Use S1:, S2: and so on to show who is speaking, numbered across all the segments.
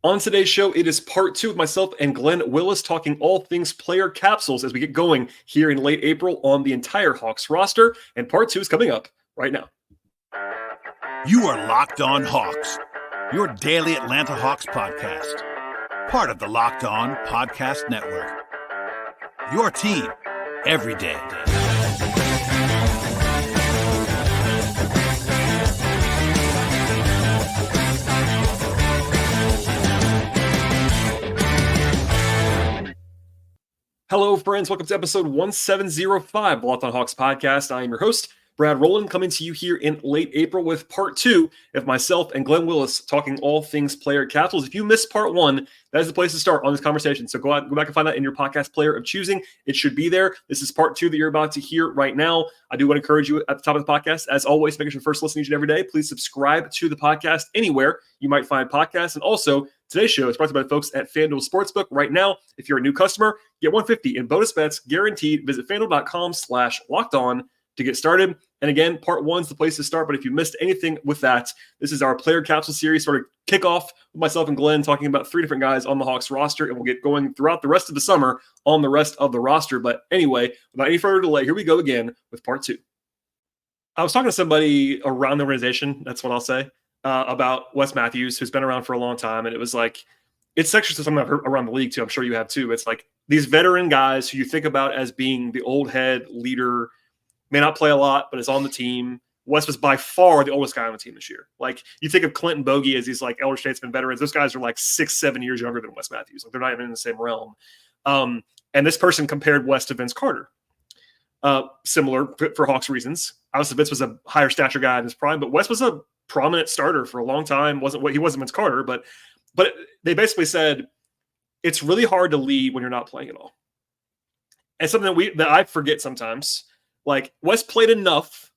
S1: On today's show, it is part 2 of myself and Glen Willis talking all things player capsules as we get going here in late April on the entire Hawks roster. And part 2 is coming up right now.
S2: You are Locked On Hawks, your daily Atlanta Hawks podcast. Part of the Locked On Podcast Network. Your team every day.
S1: Hello, friends. Welcome to episode 1705 of Locked On Hawks podcast. I am your host, Brad Rowland, coming to you here in late April with part 2 of myself and Glen Willis talking all things player capsules. If you missed part 1, that is the place to start on this conversation. So go back and find that in your podcast player of choosing. It should be there. This is part 2 that you're about to hear right now. I do want to encourage you at the top of the podcast, as always, make sure you first listen each and every day. Please subscribe to the podcast anywhere you might find podcasts. And also, today's show is brought to you by the folks at FanDuel Sportsbook. Right now, if you're a new customer, get $150 in bonus bets guaranteed. Visit FanDuel.com/lockedon to get started. And again, part 1 is the place to start. But if you missed anything with that, this is our player capsule series, sort of kickoff with myself and Glenn talking about 3 different guys on the Hawks roster. And we'll get going throughout the rest of the summer on the rest of the roster. But anyway, without any further delay, here we go again with part 2. I was talking to somebody around the organization, that's what I'll say, about Wes Matthews, who's been around for a long time. And it was like, it's actually something I've heard around the league too. I'm sure you have too. It's like these veteran guys who you think about as being the old head leader, may not play a lot, but is on the team. Wes was by far the oldest guy on the team this year. Like, you think of Clinton Bogey as these like elder statesman veterans. Those guys are like 6-7 years younger than Wes Matthews. Like, they're not even in the same realm. And this person compared Wes to Vince Carter. Similar for Hawks reasons. Obviously, Vince was a higher stature guy in his prime, but Wes was a prominent starter for a long time. He wasn't Vince Carter, but they basically said it's really hard to lead when you're not playing at all. And something that I forget sometimes. Like, Wes played enough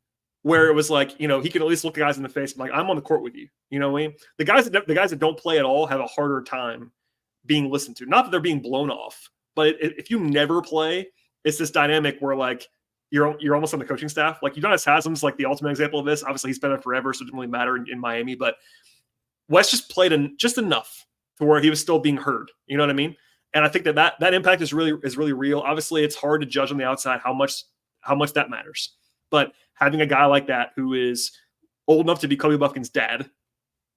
S1: where it was like, you know, he could at least look the guys in the face and like, I'm on the court with you. You know what I mean? The guys that don't play at all have a harder time being listened to. Not that they're being blown off, but if you never play, it's this dynamic where like you're almost on the coaching staff. Like, Udonis Haslam's like the ultimate example of this. Obviously, he's been there forever, so it didn't really matter in Miami. But Wes just played just enough to where he was still being heard. You know what I mean? And I think that impact is really real. Obviously, it's hard to judge on the outside how much that matters. But having a guy like that who is old enough to be Kobe Buffkin's dad,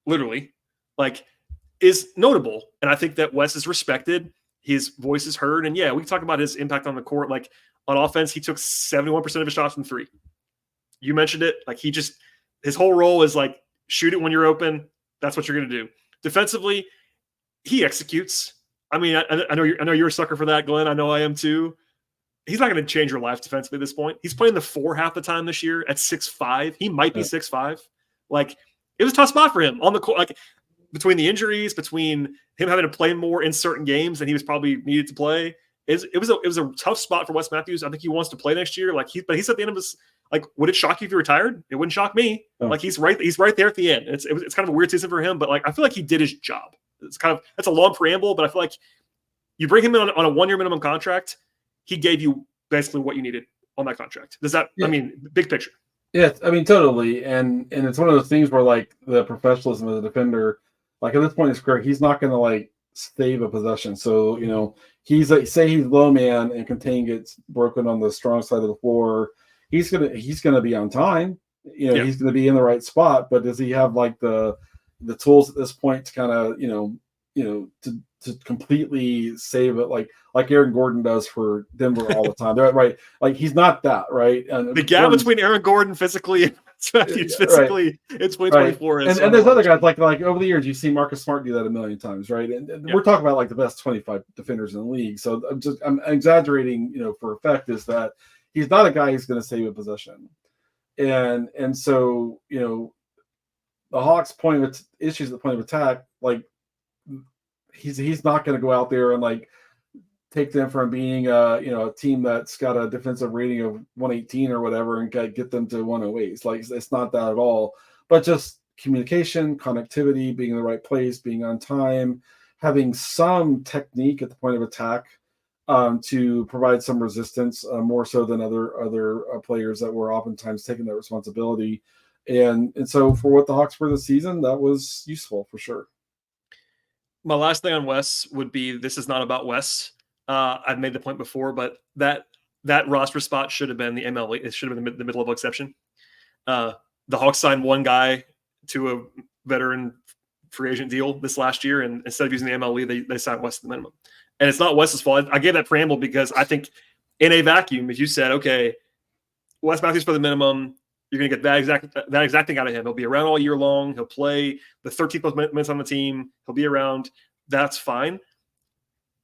S1: literally, like, is notable. And I think that Wes is respected. His voice is heard. And yeah, we can talk about his impact on the court. Like, on offense, he took 71% of his shots from 3. You mentioned it. Like, his whole role is like, shoot it when you're open. That's what you're going to do. Defensively, he executes. I mean, I know you're a sucker for that, Glenn. I know I am too. He's not going to change your life defensively at this point. He's playing the 4 half the time this year at 6'5". He might be 6'5". Like, it was a tough spot for him on the court. Like, between the injuries, between him having to play more in certain games than he was probably needed to play, it was a tough spot for Wes Matthews. I think he wants to play next year. Like, but he's at the end of his, like, would it shock you if he retired? It wouldn't shock me. Oh. Like, he's right there at the end. It's kind of a weird season for him, but like, I feel like he did his job. That's a long preamble, but I feel like you bring him in on a 1-year minimum contract. He gave you basically what you needed on that contract. Does that, yeah. I mean, big picture.
S3: Yeah, I mean, totally. And it's one of those things where, like, the professionalism of the defender, like, at this point in his career, he's not going to, like, save a possession. So, you know, he's like, say he's low man and contain gets broken on the strong side of the floor, he's gonna be on time. You know, yeah. He's going to be in the right spot, but does he have, like, the tools at this point to kind of, you know, to completely save it, like Aaron Gordon does for Denver all the time. They're right. Like, he's not that, right. And
S1: the gap between Aaron Gordon physically and Matthews physically, right. It's 2024.
S3: Right. And there's other guys like over the years, you see Marcus Smart do that a million times, right? And yeah. We're talking about like the best 25 defenders in the league. So I'm exaggerating, you know, for effect, is that he's not a guy who's going to save a possession. And so, you know, the Hawks' issues at the point of attack, like, he's not going to go out there and like take them from being a team that's got a defensive rating of 118 or whatever and get them to 108. Like, it's not that at all. But just communication, connectivity, being in the right place, being on time, having some technique at the point of attack to provide some resistance, more so than other players that were oftentimes taking that responsibility. And so for what the Hawks were this season, that was useful for sure.
S1: My last thing on Wes would be, this is not about Wes. I've made the point before, but that roster spot should have been the MLE. It should have been the mid-level exception. The Hawks signed one guy to a veteran free agent deal this last year, and instead of using the MLE, they signed Wes to the minimum. And it's not Wes's fault. I gave that preamble because I think in a vacuum, if you said, okay, Wes Matthews for the minimum, you're going to get that exact thing out of him. He'll be around all year long. He'll play the 13th most minutes on the team. He'll be around. That's fine.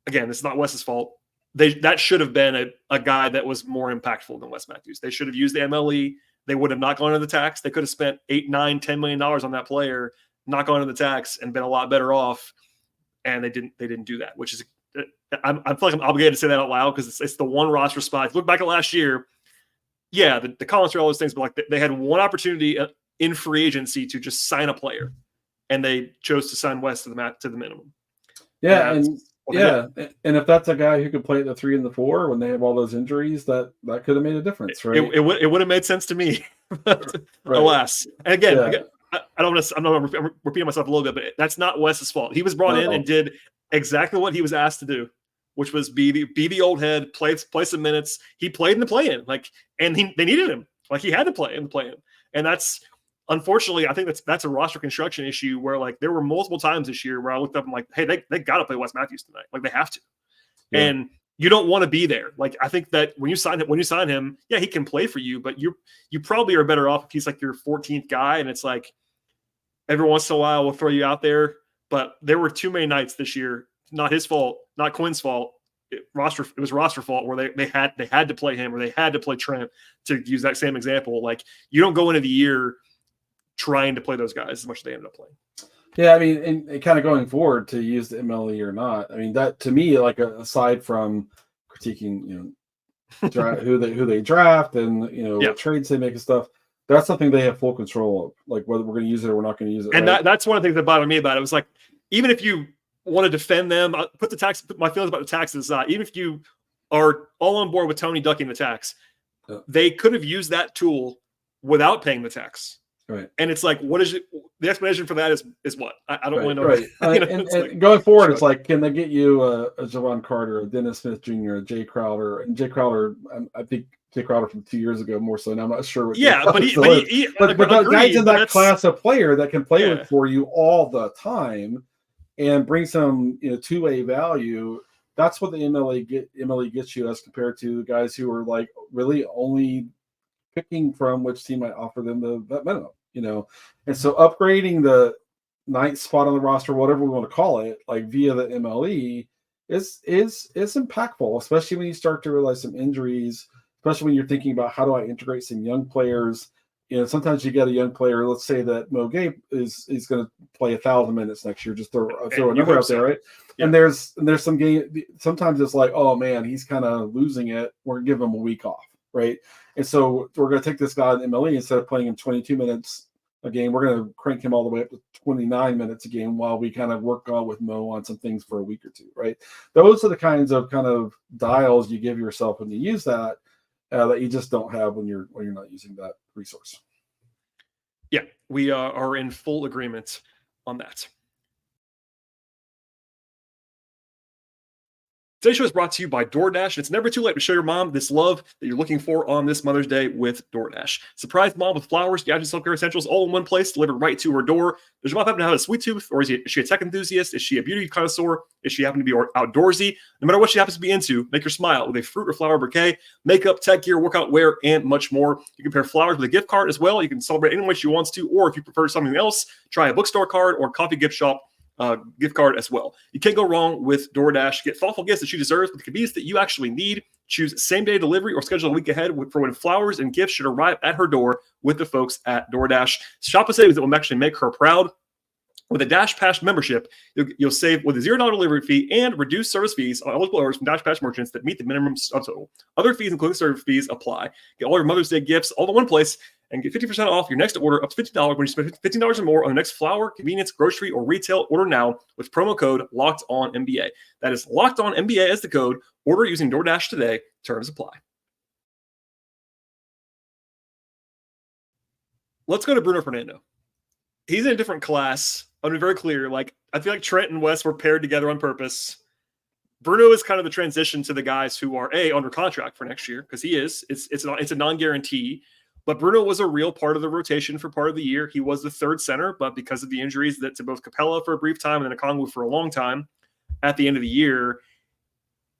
S1: Again, this is not Wes's fault. That should have been a guy that was more impactful than Wes Matthews. They should have used the MLE. They would have not gone into the tax. They could have spent $8, $9, $10 million on that player, not gone into the tax, and been a lot better off. And they didn't do that, which is I feel like I'm obligated to say that out loud because it's the one roster spot. If you look back at last year, yeah, the Collins are all those things, but like they had one opportunity in free agency to just sign a player, and they chose to sign West to the minimum.
S3: Yeah, and if that's a guy who could play at the 3 and the 4 when they have all those injuries, that could have made a difference, right?
S1: It would have made sense to me, right. Alas. And again, I'm repeating myself a little bit, but that's not Wes's fault. He was brought in and did exactly what he was asked to do, which was be the old head, play some minutes. He played in the play-in, and they needed him. Like, he had to play in the play-in. And that's, unfortunately, I think that's a roster construction issue where, like, there were multiple times this year where I looked up and like, hey, they got to play Wes Matthews tonight. Like, they have to. Yeah. And you don't want to be there. Like, I think that when you sign him, yeah, he can play for you, but you probably are better off if he's like your 14th guy, and it's like every once in a while we'll throw you out there. But there were too many nights this year, not his fault, not Quinn's fault. It was roster fault where they had to play him, or they had to play Trent, to use that same example. Like, you don't go into the year trying to play those guys as much as they ended up playing.
S3: Yeah, I mean, and kind of going forward, to use the MLE or not, I mean, that to me, like, aside from critiquing, who they draft and what trades they make and stuff, that's something they have full control of, like whether we're going to use it or we're not going to use it.
S1: And that's one of the things that bothered me about it. It was like, even if you want to defend them, put my feelings about the taxes aside. Even if you are all on board with Tony ducking the tax, they could have used that tool without paying the tax.
S3: Right.
S1: And it's like, what is it? The explanation for that is what? I don't really know.
S3: Right. And going forward, it's like, can they get you a Javon Carter, a Dennis Smith Jr., a Jay Crowder? And Jay Crowder, I think Jay Crowder from 2 years ago more so, and I'm not sure what.
S1: Yeah, but
S3: guys in that class of player that can play with for you all the time and bring some two-way value. That's what the MLE gets you as compared to guys who are like really only picking from which team might offer them that minimum, and so upgrading the 9th spot on the roster, whatever we want to call it, like via the MLE, is impactful, especially when you start to realize some injuries, especially when you're thinking about how do I integrate some young players. Sometimes you get a young player. Let's say that Mo Gabe is going to play 1,000 minutes next year. Just throw a number out there, right? Yeah. And there's some game. Sometimes it's like, oh man, he's kind of losing it. We're gonna give him a week off, right? And so we're going to take this guy in MLE, instead of playing him 22 minutes a game, we're going to crank him all the way up to 29 minutes a game while we kind of work on with Mo on some things for a week or two, right? Those are the kinds of kind of dials you give yourself when you use that you just don't have when you're not using that resource.
S1: Yeah, we are in full agreement on that. Today's show is brought to you by DoorDash. It's never too late to show your mom this love that you're looking for on this Mother's Day with DoorDash. Surprise mom with flowers, gadgets, self-care essentials, all in one place, delivered right to her door. Does your mom happen to have a sweet tooth, or is she a tech enthusiast? Is she a beauty connoisseur? Is she happen to be outdoorsy? No matter what she happens to be into, make her smile with a fruit or flower bouquet, makeup, tech gear, workout wear, and much more. You can pair flowers with a gift card as well. You can celebrate any way she wants to, or if you prefer something else, try a bookstore card or coffee gift shop gift card as well. You can't go wrong with DoorDash. Get thoughtful gifts that she deserves with the convenience that you actually need. Choose same-day delivery or schedule a week ahead for when flowers and gifts should arrive at her door with the folks at DoorDash. Shop with savings that will actually make her proud. With a Dash Pass membership, you'll save with a $0 delivery fee and reduced service fees on eligible orders from Dash Pass merchants that meet the minimum subtotal. Other fees, including service fees, apply. Get all your Mother's Day gifts all in one place and get 50% off your next order up to $50 when you spend $15 or more on the next flower, convenience, grocery, or retail order now with promo code LOCKEDONNBA. That is LOCKEDONNBA as the code. Order using DoorDash today. Terms apply. Let's go to Bruno Fernando. He's in a different class I'm gonna be very clear. Like, I feel like Trent and Wes were paired together on purpose. Bruno is kind of the transition to the guys who are under contract for next year, because he is. It's a non-guarantee. But Bruno was a real part of the rotation for part of the year. He was the third center, but because of the injuries to both Capella for a brief time and then Okongwu for a long time, at the end of the year,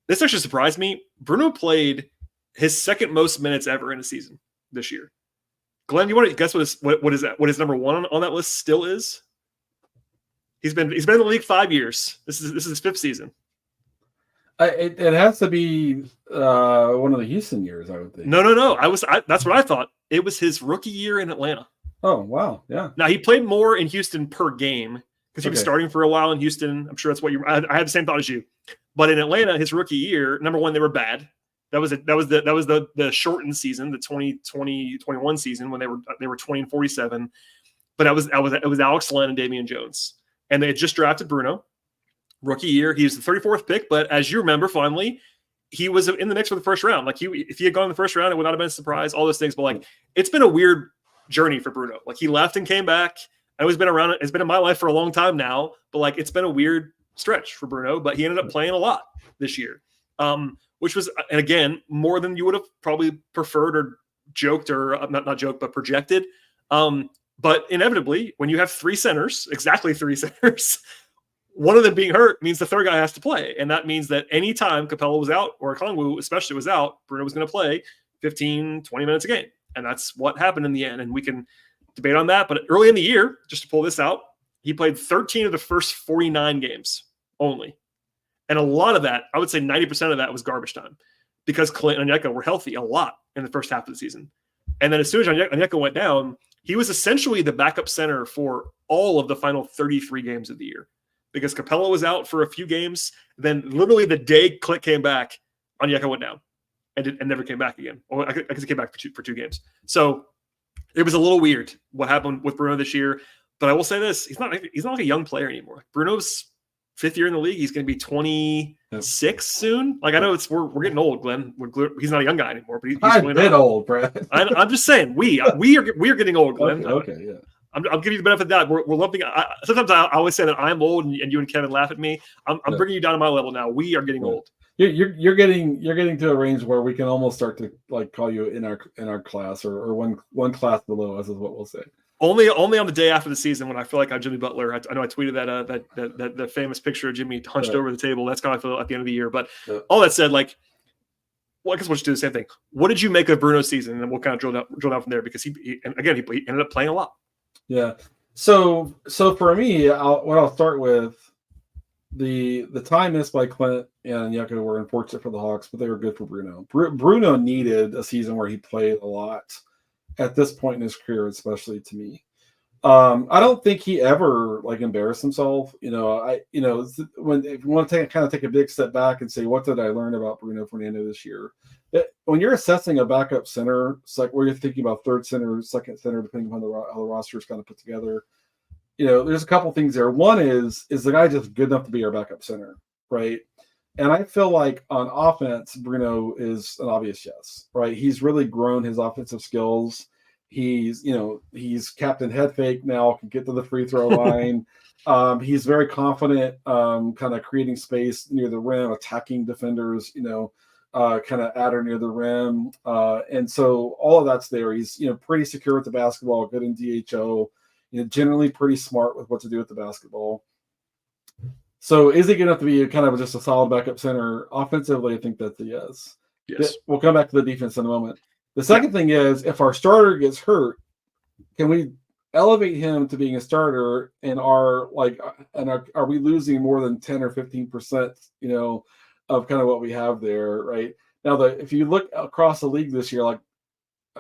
S1: this actually surprised me. Bruno played his second most minutes ever in a season this year. Glenn, you want to guess what his number one on that list still is? He's been in the league 5 years. This is his fifth season.
S3: It has to be one of the Houston years, I would think.
S1: No. That's what I thought. It was his rookie year in Atlanta.
S3: Oh, wow. Yeah.
S1: Now, he played more in Houston per game because he was starting for a while in Houston. I'm sure that's what I had the same thought as you. But in Atlanta, his rookie year, number one, they were bad. That was the shortened season, the 2020-21 season, when they were 20-47. But it was Alex Len and Damian Jones. And they had just drafted Bruno. Rookie year, he was the 34th pick, but as you remember, finally, he was in the mix for the first round. Like, if he had gone in the first round, it would not have been a surprise, all those things. But like, it's been a weird journey for Bruno. Like, he left and came back. I know he's been around. It's been in my life for a long time now, but like, it's been a weird stretch for Bruno. But he ended up playing a lot this year, which was, and again, more than you would have probably preferred or joked, or not joked, but projected. But inevitably, when you have exactly three centers, one of them being hurt means the third guy has to play. And that means that anytime Capella was out, or Okongwu especially was out, Bruno was going to play 15, 20 minutes a game. And that's what happened in the end. And we can debate on that. But early in the year, just to pull this out, he played 13 of the first 49 games only. And a lot of that, I would say 90% of that, was garbage time, because Clint and Onyeka were healthy a lot in the first half of the season. And then as soon as Onyeka went down, he was essentially the backup center for all of the final 33 games of the year, because Capella was out for a few games. Then literally the day Clint came back, Onyeka went down and never came back again. Or I guess he came back for two games. So it was a little weird what happened with Bruno this year. But I will say this, he's not like a young player anymore. Bruno's fifth year in the league. He's going to be 26 soon. Like, I know we're getting old, Glenn. He's not a young guy anymore, but he's
S3: a bit old, Brad.
S1: I'm just saying we are getting old, Glenn.
S3: Okay, yeah.
S1: I'm giving you the benefit of that. We're lumping. Sometimes I always say that I'm old, and you and Kevin laugh at me. I'm bringing you down to my level now. We are getting old.
S3: You're getting to a range where we can almost start to like call you in our class, or one class below us, is what we'll say.
S1: Only on the day after the season, when I feel like I'm Jimmy Butler. I know I tweeted that famous picture of Jimmy hunched over the table. That's kind of how I feel at the end of the year. But all that said, like, well, I guess we'll just do the same thing. What did you make of Bruno's season? And then we'll kind of drill down from there, because he ended up playing a lot.
S3: Yeah. So for me, I'll start with the time missed by Clint and Onyeka were unfortunate for the Hawks, but they were good for Bruno. Bruno needed a season where he played a lot at this point in his career, especially to me. I don't think he ever like embarrassed himself. When if you want to take a big step back and say, what did I learn about Bruno Fernando this year? When you're assessing a backup center, it's like where you're thinking about third center, second center, depending on how the roster is kind of put together. There's a couple things there. One is the guy just good enough to be our backup center, right? And I feel like on offense, Bruno is an obvious yes, right? He's really grown his offensive skills. He's captain head fake now, can get to the free throw line. He's very confident, kind of creating space near the rim, attacking defenders, kind of at or near the rim. And so all of that's there. He's, pretty secure with the basketball, good in DHO, generally pretty smart with what to do with the basketball. So is he good enough to be kind of just a solid backup center? Offensively, I think that's a yes.
S1: Yes.
S3: We'll come back to the defense in a moment. The second thing is, if our starter gets hurt, can we elevate him to being a starter? And are we losing more than 10 or 15%, of kind of what we have there, right? Now, if you look across the league this year, like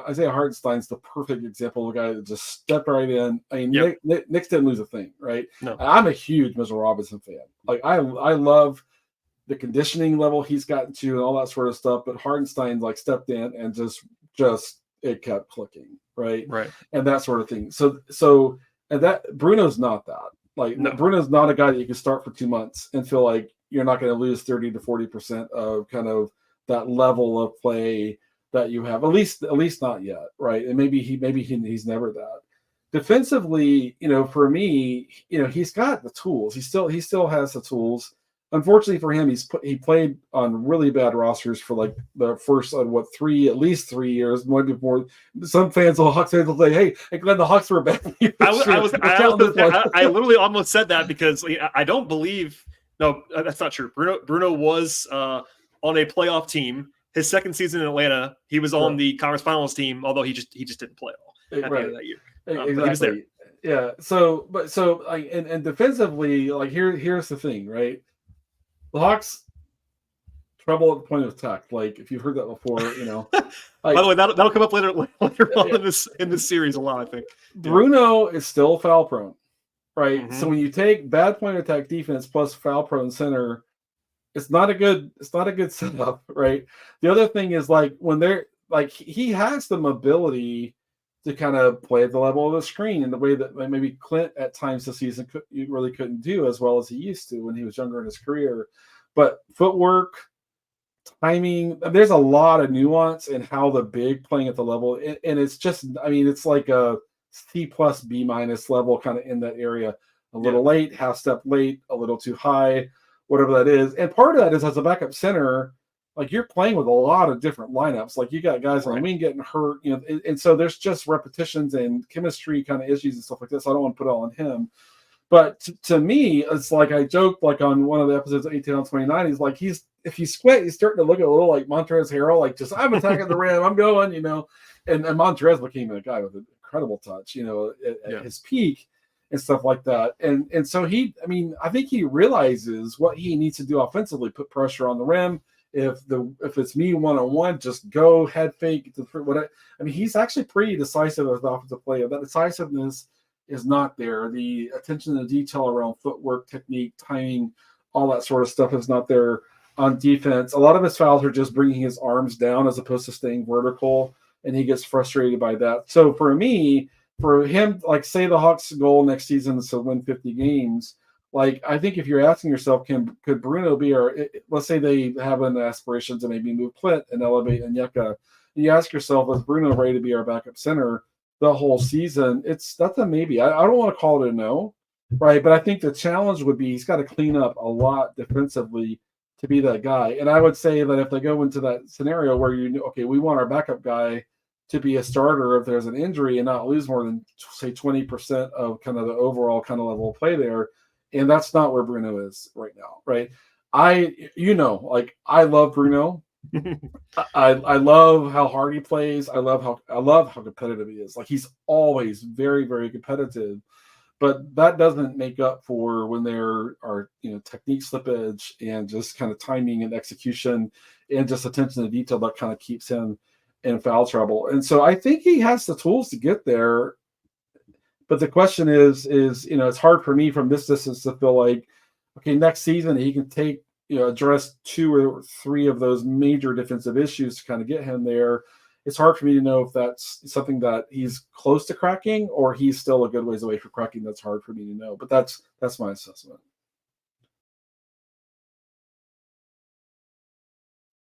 S3: Isaiah Hartenstein's the perfect example of a guy that just stepped right in. I mean, Knicks didn't lose a thing, right?
S1: No.
S3: I'm a huge Mitchell Robinson fan. Like, I love the conditioning level he's gotten to and all that sort of stuff, but Hartenstein stepped in and just it kept clicking, right? And that sort of thing. So and that Bruno's not that. Like, no. Bruno's not a guy that you can start for 2 months and feel like you're not going to lose 30 to 40% of kind of that level of play that you have, at least not yet, right? And maybe he's never that. defensively, for me, he's got the tools. He still has the tools. Unfortunately for him, he played on really bad rosters for like the first at least 3 years, maybe more. Some fans, Hawks fans will say, "Hey, Glenn, the Hawks were bad."
S1: I literally almost said that because I don't believe. No, that's not true. Bruno was on a playoff team. His second season in Atlanta, he was on the conference finals team, although he just didn't play at all at the end of that year.
S3: Exactly.
S1: He was there.
S3: Yeah. And defensively, like here's the thing, right? The Hawks trouble at the point of attack. Like if you've heard that before,
S1: By the way, that'll come up later on in this series a lot. I think
S3: Bruno is still foul prone, right?
S1: Mm-hmm.
S3: So when you take bad point of attack defense plus foul prone center, it's not a good setup, right? The other thing is like when they're like he has the mobility to kind of play at the level of the screen in the way that maybe Clint at times this season really couldn't do as well as he used to when he was younger in his career. But footwork, timing, there's a lot of nuance in how the big playing at the level. And it's just, it's like a C plus B minus level kind of in that area. A little late, half step late, a little too high, whatever that is. And part of that is as a backup center, like you're playing with a lot of different lineups. Like you got guys on the wing getting hurt, and so there's just repetitions and chemistry kind of issues and stuff like this. So I don't want to put it all on him. But to me, it's like I joked like on one of the episodes of 18 on 29, he's like, if you squint, he's starting to look a little like Montrezl Harrell, like just I'm attacking the rim, I'm going, and Montrezl became a guy with an incredible touch, at his peak and stuff like that. And so I think he realizes what he needs to do offensively, put pressure on the rim. If it's me one-on-one, just go head fake. He's actually pretty decisive as the offensive player. That decisiveness is not there. The attention to detail around footwork, technique, timing, all that sort of stuff is not there on defense. A lot of his fouls are just bringing his arms down as opposed to staying vertical, and he gets frustrated by that. So for him, like say the Hawks' goal next season is to win 50 games. Like, I think if you're asking yourself, could Bruno be let's say they have an aspiration to maybe move Clint and elevate Onyeka, and you ask yourself, is Bruno ready to be our backup center the whole season? That's a maybe. I don't want to call it a no, right? But I think the challenge would be he's got to clean up a lot defensively to be that guy. And I would say that if they go into that scenario where we want our backup guy to be a starter if there's an injury and not lose more than, say, 20% of kind of the overall kind of level of play there. And that's not where Bruno is right now, right? I love Bruno. I love how hard he plays. I love how competitive he is. Like he's always very, very competitive, but that doesn't make up for when there are technique slippage and just kind of timing and execution and just attention to detail that kind of keeps him in foul trouble. And so I think he has the tools to get there. But the question is, it's hard for me from this distance to feel like, okay, next season he can address 2 or 3 of those major defensive issues to kind of get him there. It's hard for me to know if that's something that he's close to cracking or he's still a good ways away from cracking. That's hard for me to know, but that's my assessment.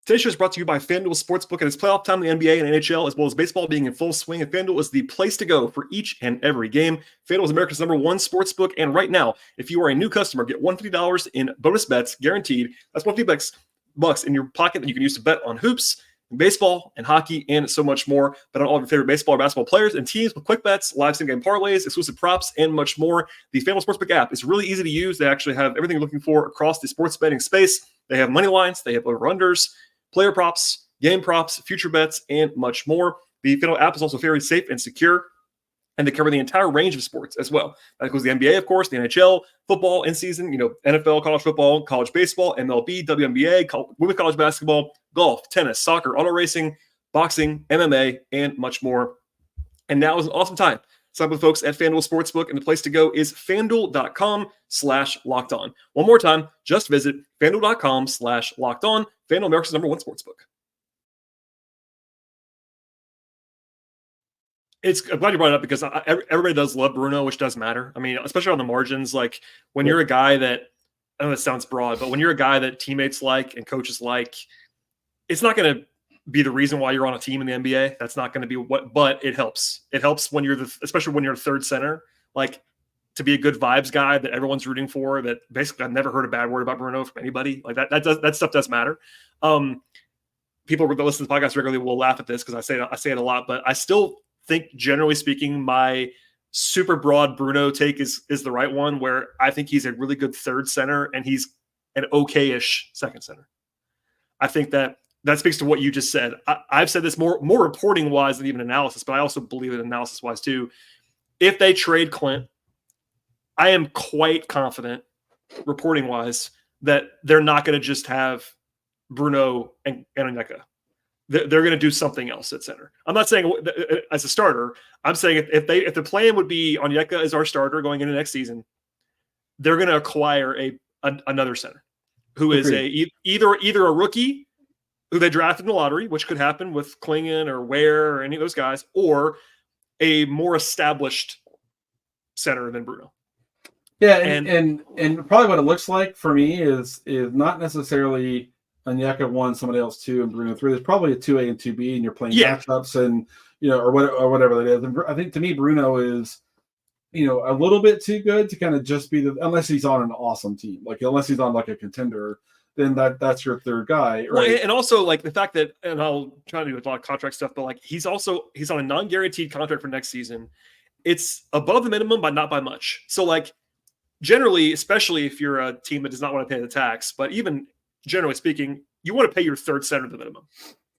S1: Today's show is brought to you by FanDuel Sportsbook, and it's playoff time in the NBA and NHL, as well as baseball being in full swing, and FanDuel is the place to go for each and every game. FanDuel is America's #1 sportsbook, and right now, if you are a new customer, get $150 in bonus bets guaranteed. That's $150 in your pocket that you can use to bet on hoops, baseball, and hockey, and so much more. Bet on all of your favorite baseball or basketball players and teams with quick bets, live same-game parlays, exclusive props, and much more. The FanDuel Sportsbook app is really easy to use. They actually have everything you're looking for across the sports betting space. They have money lines, they have over-unders, player props, game props, future bets, and much more. The FanDuel app is also very safe and secure, and they cover the entire range of sports as well. That includes the NBA, of course, the NHL, football in season, NFL, college football, college baseball, MLB, WNBA, women's college basketball, golf, tennis, soccer, auto racing, boxing, MMA, and much more. And now is an awesome time. Sign up with folks at FanDuel Sportsbook, and the place to go is FanDuel.com/lockedon. One more time, just visit FanDuel.com/lockedon. FanDuel, America's #1 sportsbook. I'm glad you brought it up because everybody does love Bruno, which does matter. I mean, especially on the margins. Like when you're a guy that, I know this sounds broad, but when you're a guy that teammates like and coaches like, it's not going to be the reason why you're on a team in the NBA. That's not going to be but it helps. It helps when especially when you're a third center, like to be a good vibes guy that everyone's rooting for. That basically I've never heard a bad word about Bruno from anybody. Like that stuff does matter. People that listen to the podcast regularly will laugh at this because I say it a lot, but I still think generally speaking, my super broad Bruno take is the right one, where I think he's a really good third center and he's an okay-ish second center. I think that speaks to what you just said. I've said this more reporting wise than even analysis, but I also believe it analysis wise too. If they trade Clint, I am quite confident reporting wise that they're not going to just have Bruno and Onyeka. They're going to do something else at center. I'm not saying as a starter. I'm saying if the plan would be Onyeka as our starter going into next season, they're going to acquire another center who is either a rookie who they drafted in the lottery, which could happen with Klingon or Ware or any of those guys, or a more established center than Bruno.
S3: Yeah, and probably what it looks like for me is not necessarily Onyeka 1, somebody else 2, and Bruno 3. There's probably a 2A and 2B, and you're playing matchups and or whatever that is. And I think to me, Bruno is a little bit too good to kind of just be unless he's on an awesome team, like unless he's on like a contender, then that's your third guy, right?
S1: Well, and also like the fact that, and I'll try to do a lot of contract stuff, but like he's on a non-guaranteed contract for next season. It's above the minimum, but not by much. So like generally, especially if you're a team that does not want to pay the tax, but even generally speaking, you want to pay your third center the minimum.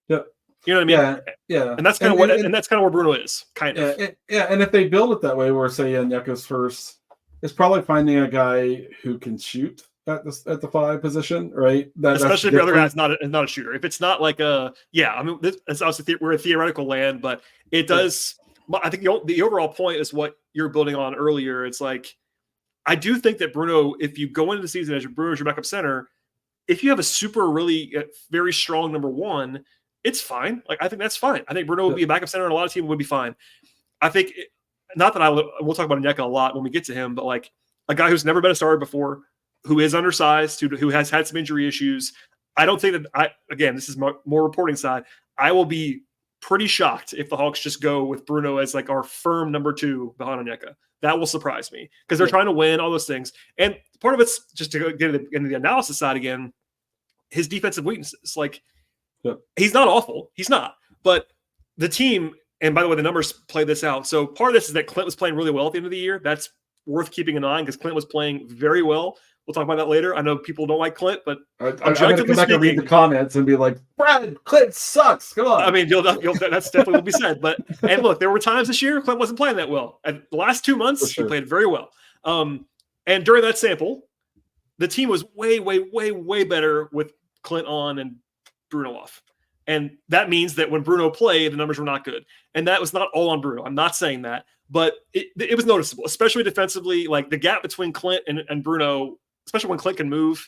S3: Yeah.
S1: You know what I mean?
S3: Yeah.
S1: And that's kind of that's kind of where Bruno is, kind of.
S3: And if they build it that way, where say Onyeka's first, it's probably finding a guy who can shoot at the 5 position, right?
S1: Especially if the other guy's not a shooter. If it's not like it's obviously we're a theoretical land, but it does. Yeah. I think the overall point is what you're building on earlier. It's like I do think that Bruno, if you go into the season as your backup center, if you have a really very strong number 1, it's fine. Like I think that's fine. I think Bruno would be a backup center, and a lot of teams would be fine. I think not that we'll talk about Onyeka a lot when we get to him, but like a guy who's never been a starter before, who is undersized, who has had some injury issues. I don't think that again, this is more reporting side. I will be pretty shocked if the Hawks just go with Bruno as like our firm number 2 behind Onyeka. That will surprise me because they're trying to win, all those things. And part of it's just to get into the analysis side again, his defensive weaknesses. Like he's not awful. He's not. But the team, and by the way, the numbers play this out. So part of this is that Clint was playing really well at the end of the year. That's worth keeping an eye on because Clint was playing very well. We'll talk about that later. I know people don't like Clint, but
S3: I'm going to come back and read the comments and be like, Brad, Clint sucks. Come on.
S1: I mean, that's definitely will be said. But and look, there were times this year Clint wasn't playing that well. And the last 2 months, he played very well. And during that sample, the team was way, way, way, way better with Clint on and Bruno off. And that means that when Bruno played, the numbers were not good. And that was not all on Bruno. I'm not saying that. But it was noticeable, especially defensively. Like the gap between Clint and Bruno, especially when Clint can move,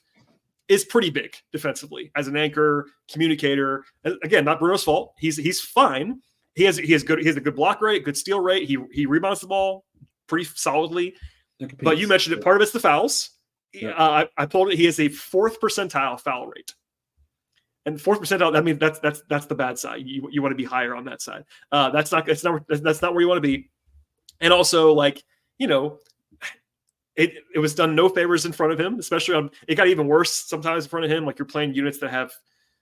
S1: is pretty big defensively as an anchor, communicator. Again, not Bruno's fault. He's fine. He has a good block rate, good steal rate. He rebounds the ball pretty solidly. But you mentioned it. Part of it's the fouls. Yeah. I pulled it. He has a 4th percentile foul rate. And 4th percentile, I mean, that's the bad side. You want to be higher on that side. That's not where you want to be. And also, like, it was done no favors in front of him, especially it got even worse sometimes in front of him. Like you're playing units that have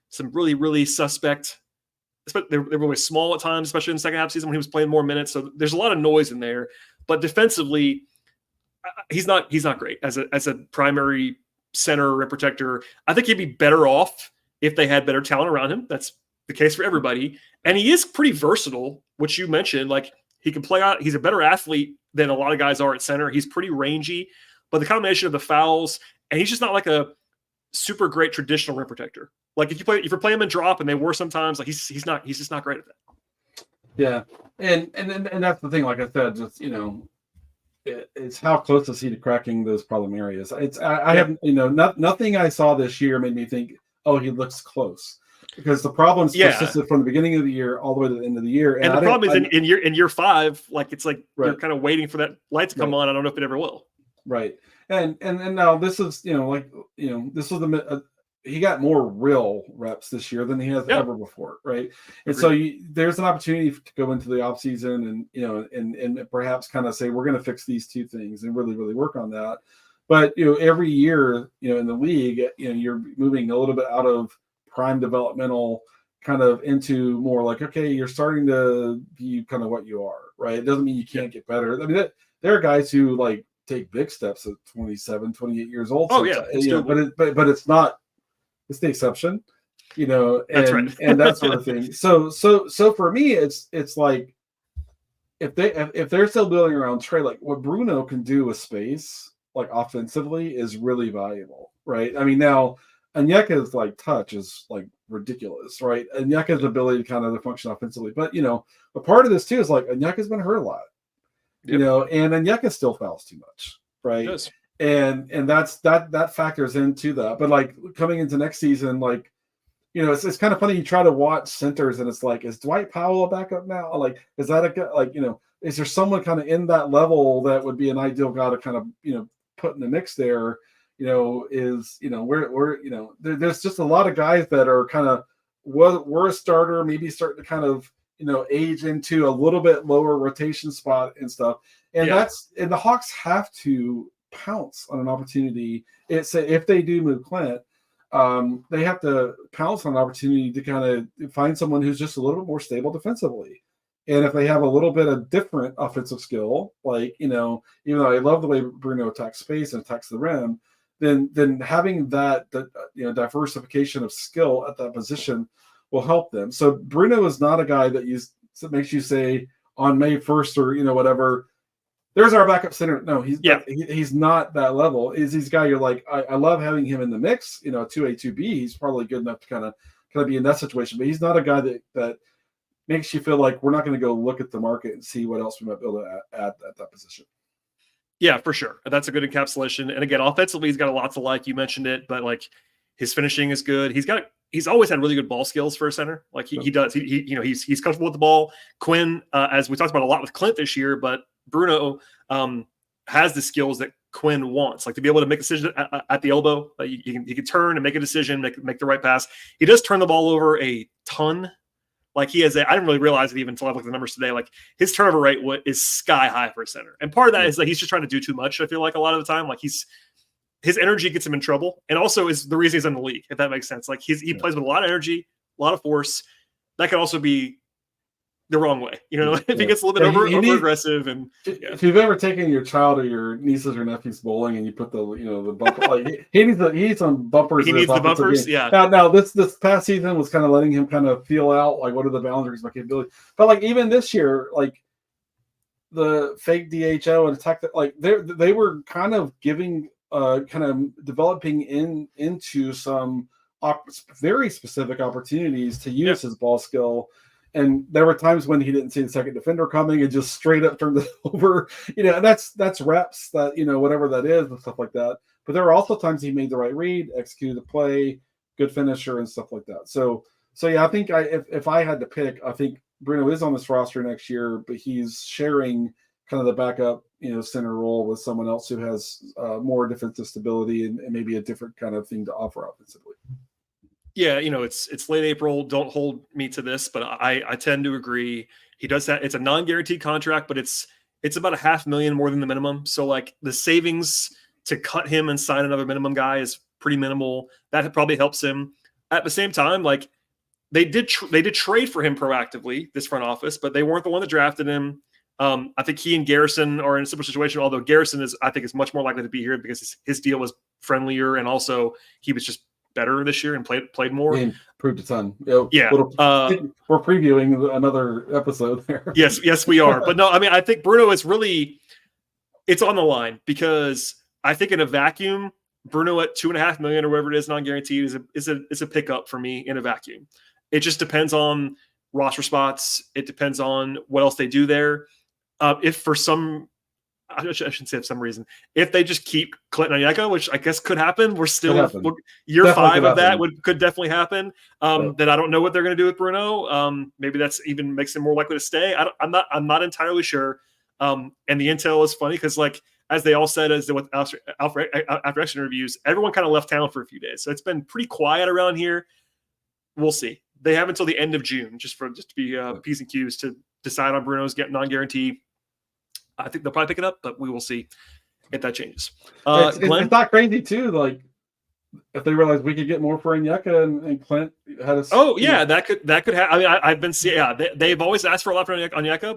S1: some really, really suspect, they're really small at times, especially in the second half of the season when he was playing more minutes. So there's a lot of noise in there, but defensively, he's not great as a primary center rim protector. I think he'd be better off if they had better talent around him. That's the case for everybody. And he is pretty versatile, which you mentioned, like he can play out. He's a better athlete than a lot of guys are at center. He's pretty rangy, but the combination of the fouls, and he's just not like a super great traditional rim protector. Like if you play him in drop and they were sometimes, like he's just not great at that.
S3: Yeah. And that's the thing, like I said, just, it's how close is he to cracking those problem areas. I haven't, nothing I saw this year made me think, oh, he looks close. Because the problem's persisted from the beginning of the year all the way to the end of the year.
S1: And the problem is in year 5, like it's like you're kind of waiting for that light to come on. I don't know if it ever will.
S3: Right. And now this is, this was he got more real reps this year than he has ever before, right? And so there's an opportunity to go into the offseason and perhaps kind of say, we're going to fix these two things and really, really work on that. But, every year, in the league, you're moving a little bit out of prime developmental kind of into more like, okay, you're starting to be kind of what you are, right? It doesn't mean you can't get better. I mean, there are guys who like take big steps at 27, 28 years old.
S1: Oh,
S3: but it's not. It's the exception, and,
S1: that's right.
S3: and that sort of thing. So for me, it's like if they're still building around Trey, like what Bruno can do with space, like offensively, is really valuable, right? I mean, now Onyeka's like touch is like ridiculous, right? Onyeka's ability to kind of function offensively, but a part of this too is like Onyeka's been hurt a lot, and Onyeka still fouls too much, right? And that factors into that. But like coming into next season, like, it's kind of funny. You try to watch centers and it's like, is Dwight Powell a backup now? Like, is that a guy, like, is there someone kind of in that level that would be an ideal guy to kind of, put in the mix there? There's just a lot of guys that are kind of, were a starter, maybe starting to kind of, age into a little bit lower rotation spot and stuff. And and the Hawks have to pounce on an opportunity. If they do move Clint, they have to pounce on an opportunity to kind of find someone who's just a little bit more stable defensively. And if they have a little bit of different offensive skill, like, even though I love the way Bruno attacks space and attacks the rim, then having that diversification of skill at that position will help them. So Bruno is not a guy that makes you say on May 1st or whatever, there's our backup center. No, he's not that level. He's a guy you're like, I love having him in the mix. 2A, 2B, he's probably good enough to kind of be in that situation. But he's not a guy that makes you feel like we're not going to go look at the market and see what else we might be able to add at that position.
S1: Yeah, for sure. That's a good encapsulation. And again, offensively, he's got a lot to like. You mentioned it, but like his finishing is good. He's always had really good ball skills for a center. Like he does. He's comfortable with the ball. Quinn, as we talked about a lot with Clint this year, but Bruno has the skills that Quinn wants, like to be able to make a decision at the elbow. He can turn and make a decision, make the right pass. He does turn the ball over a ton. Like I didn't really realize it even until I looked at the numbers today. Like his turnover rate is sky high for a center. And part of that is that he's just trying to do too much. I feel like a lot of the time, like his energy gets him in trouble. And also is the reason he's in the league, if that makes sense. Like he plays with a lot of energy, a lot of force. That could also be the wrong way, if he gets a little bit over aggressive. And
S3: if you've ever taken your child or your nieces or nephews bowling and you put the bumper, like he needs some bumpers.
S1: He needs the bumpers. Yeah.
S3: Now this past season was kind of letting him kind of feel out like what are the boundaries of my capability. But like even this year, like the fake DHO and attack that, like they were kind of giving kind of developing into some very specific opportunities to use his ball skill. And there were times when he didn't see the second defender coming and just straight up turned it over, and that's reps that, whatever that is and stuff like that. But there were also times he made the right read, executed the play, good finisher and stuff like that. So yeah, I think if I had to pick, I think Bruno is on this roster next year, but he's sharing kind of the backup, center role with someone else who has more defensive stability and maybe a different kind of thing to offer offensively.
S1: Yeah, it's late April. Don't hold me to this, but I tend to agree. He does that. It's a non-guaranteed contract, but it's about $500,000 more than the minimum. So like the savings to cut him and sign another minimum guy is pretty minimal. That probably helps him. At the same time, like they did trade for him proactively, this front office, but they weren't the one that drafted him. I think he and Garrison are in a similar situation, although Garrison is much more likely to be here because his deal was friendlier and also he was just better this year and played more.
S3: And proved a ton.
S1: Yeah.
S3: We're previewing another episode there.
S1: Yes, we are. But no, I mean, I think Bruno is it's on the line because I think in a vacuum, Bruno at $2.5 million or whatever it is, non-guaranteed is a pickup for me in a vacuum. It just depends on roster spots. It depends on what else they do there. If for some, I shouldn't say for some reason, if they just keep Clinton Onyeka, which I guess could happen, year definitely 5 of that could definitely happen. Then I don't know what they're going to do with Bruno. Maybe that's even makes him more likely to stay. I'm not entirely sure. And the intel is funny because like as they all said, after extra interviews, everyone kind of left town for a few days. So it's been pretty quiet around here. We'll see. They have until the end of June just to be P's and Q's to decide on Bruno's non-guarantee. I think they'll probably pick it up, but we will see if that changes.
S3: It's not crazy too. Like if they realize we could get more for Onyeka and Clint had us.
S1: Oh yeah, that could happen. I mean, I've been seeing. Yeah, they've always asked for a lot for Onyeka,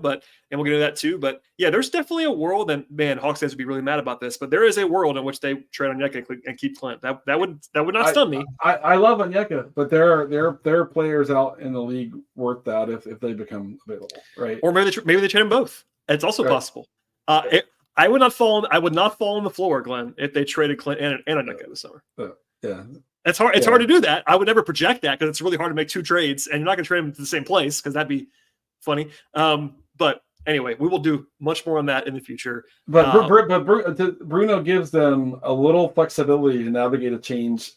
S1: and we'll get into that too. But yeah, there's definitely a world, and man, Hawks fans would be really mad about this. But there is a world in which they trade Onyeka and keep Clint. That would not stun me.
S3: I love Onyeka, but there are players out in the league worth that if they become available, right?
S1: Or maybe they trade them both. It's also possible. I would not fall on the floor, Glenn, if they traded Clint and Onyeka this summer.
S3: Yeah.
S1: It's hard. It's hard to do that. I would never project that because it's really hard to make two trades, and you're not going to trade them to the same place because that'd be funny. But anyway, we will do much more on that in the future.
S3: But Bruno gives them a little flexibility to navigate a change,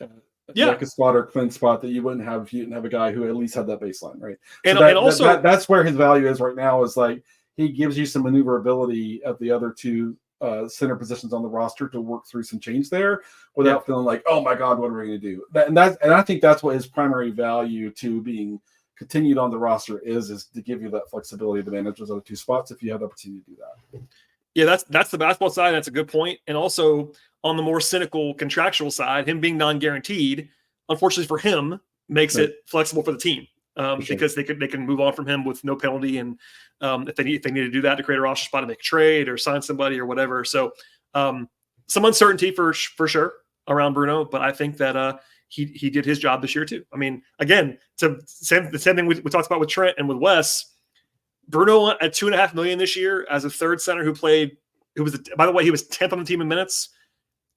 S3: like a spot or Clint spot that you wouldn't have if you didn't have a guy who at least had that baseline, right?
S1: And
S3: also that's where his value is right now. Is like he gives you some maneuverability at the other two center positions on the roster to work through some change there without feeling like, oh my God, what are we going to do? And I think that's what his primary value to being continued on the roster is to give you that flexibility to manage those other two spots if you have the opportunity to do that.
S1: Yeah, that's the basketball side. That's a good point. And also on the more cynical contractual side, him being non-guaranteed, unfortunately for him, makes it flexible for the team. Because they can move on from him with no penalty, and if they need to do that to create a roster spot to make a trade or sign somebody or whatever. So some uncertainty for sure around Bruno, but I think that he did his job this year too. I mean, again, the same thing we talked about with Trent and with Wes. Bruno at $2.5 million this year as a third center by the way, he was 10th on the team in minutes.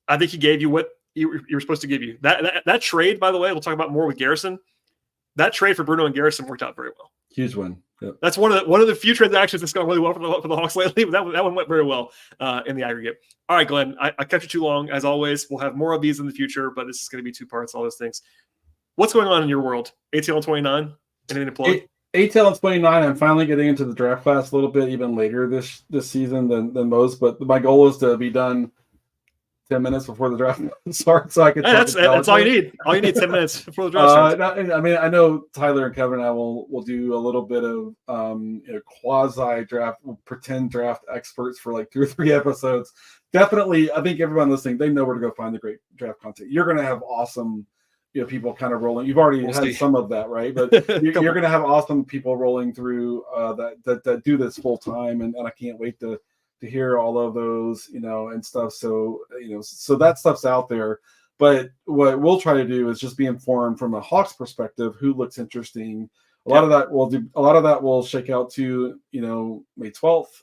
S1: I think he gave you what you were supposed to give you. That trade, by the way, we'll talk about more with Garrison. That trade for Bruno and Garrison worked out very well.
S3: Huge win. Yep.
S1: That's one of the few transactions that's gone really well for the Hawks lately. But that one went very well in the aggregate. All right, Glenn, I kept you too long. As always, we'll have more of these in the future, but this is going to be 2 parts, all those things. What's going on in your world? ATL and 29? Anything to plug?
S3: ATL and 29, I'm finally getting into the draft class a little bit even later this season than most, but my goal is to be done 10 minutes before the draft starts, so I can.
S1: That's all you need. All you need 10 minutes before the draft starts.
S3: I mean, I know Tyler and Kevin and I will do a little bit of quasi draft, pretend draft experts for like 2 or 3 episodes. Definitely, I think everyone listening, they know where to go find the great draft content. You're going to have awesome, people kind of rolling. You've already had some of that, right? But you're going to have awesome people rolling through that do this full time, and I can't wait to hear all of those, and stuff. So, so that stuff's out there. But what we'll try to do is just be informed from a Hawks perspective, who looks interesting. A lot of that will shake out to, May 12th,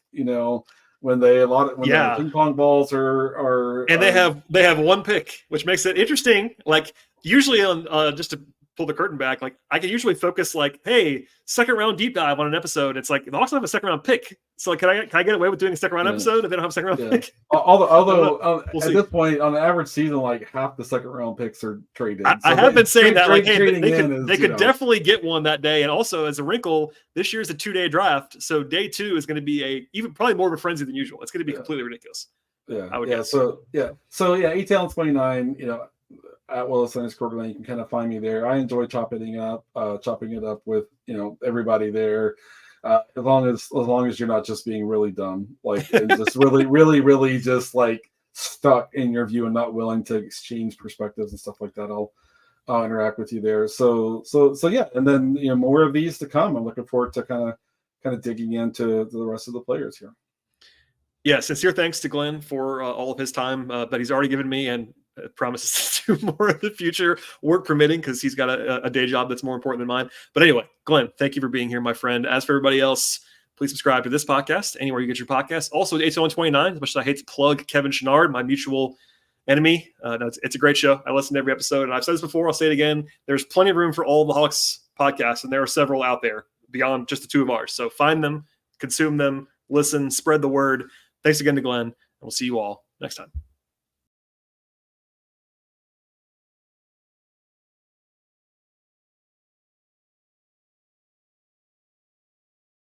S3: when the ping pong balls are
S1: and they have 1 pick, which makes it interesting. Like usually on just to pull the curtain back, like I can usually focus like, hey, second round deep dive on an episode. It's like the Hawks have a second round pick, so like, can I get away with doing a second round episode if they don't have a second round pick?
S3: Although at this point on the average season, like half the second round picks are traded.
S1: I have been saying that, like, hey, they could definitely get one that day. And also as a wrinkle, this year is a 2-day draft, so day 2 is going to be even probably more of a frenzy than usual. It's going to be completely ridiculous. I would guess. So ATL and 29, at Willis_Glen, you can kind of find me there. I enjoy chopping it up with everybody there, as long as you're not just being really dumb, like and just really just like stuck in your view and not willing to exchange perspectives and stuff like that. I'll interact with you there. So yeah, and then more of these to come. I'm looking forward to kind of digging into the rest of the players here. Yeah, sincere thanks to Glenn for all of his time that he's already given me, and promises to do more in the future, work permitting, because he's got a day job that's more important than mine. But anyway, Glenn, thank you for being here, my friend. As for everybody else, please subscribe to this podcast anywhere you get your podcast. Also, ATL 29, as much as I hate to plug Kevin Chenard, my mutual enemy. It's a great show. I listen to every episode, and I've said this before, I'll say it again. There's plenty of room for all the Hawks podcasts, and there are several out there beyond just the 2 of ours. So find them, consume them, listen, spread the word. Thanks again to Glenn, and we'll see you all next time.